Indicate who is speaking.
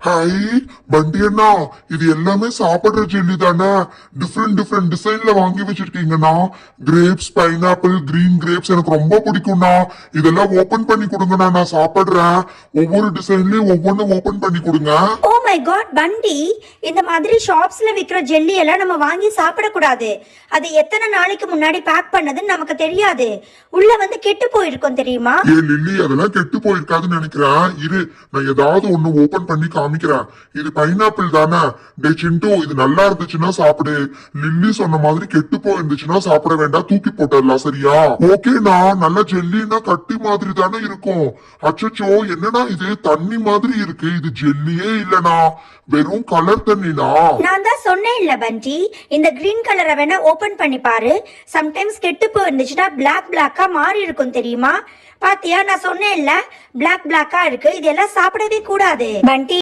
Speaker 1: Hi பண்டி அண்ணா, இது எல்லாமே சாப்பிடுற ஜெல்லி தானே? டிஃப்ரெண்ட் டிசைன்ல வாங்கி வச்சிருக்கீங்கண்ணா. கிரேப்ஸ், பைனாப்பிள், கிரீன் கிரேப்ஸ் எனக்கு ரொம்ப பிடிக்கும்ண்ணா. இதெல்லாம் ஓபன் பண்ணி கொடுங்கண்ணா, நான் சாப்பிடுறேன். ஒவ்வொரு டிசைன்லயும் ஒவ்வொன்னு ஓபன் பண்ணி கொடுங்க.
Speaker 2: ஓ மை காட் பண்டி, இந்த மாதிரி ஷாப்ஸ்ல விக்கிற ஜெல்லி எல்லாம் நம்ம வாங்கி சாப்பிடக்கூடாது. அது எத்தனை நாளைக்கு முன்னாடி பேக் பண்ணதுன்னு நமக்கு தெரியாது. உள்ள வந்து கெட்டு போயிருக்கும் தெரியுமா?
Speaker 1: ஏ லில்லி, அதெல்லாம் கெட்டு போயிருக்காதுன்னு நினைக்கிறேன். இரு, நான் ஏதாவது ஒண்ணு ஓபன் பண்ணி காமிக்கிறேன். இது பைனாப்பிள் தானே? டே சிண்டு, இது நல்லா இருந்துச்சுன்னா சாப்பிடு. லில்லி சொன்ன மாதிரி கெட்டு போயிருந்துச்சுன்னா சாப்பிட வேண்டாம், தூக்கி போட்டுடலாம். சரியா? ஓகேண்ணா. நல்ல ஜெல்லினா கட்டி மாதிரி தானே இருக்கும். அச்சச்சோ, என்னன்னா இது தண்ணி மாதிரி இருக்கு. இது ஜெல்லியே இல்லனா, வெறும் கலர் தண்ணினா.
Speaker 2: நான் தான் சொன்னேன் இல்ல பண்டி, இந்த கிரீன் கலரை வேணா ஓபன் பண்ணி பாரு. சம்டைம்ஸ் கெட்டு போயிருந்துச்சுன்னா பிளாக்கா மாறி இருக்கும் தெரியுமா? பாத்தியா, நான் சொன்னேன் இல்ல, பிளாக்கா இருக்கு. இதெல்லாம் சாப்பிடவே கூடாது பண்டி.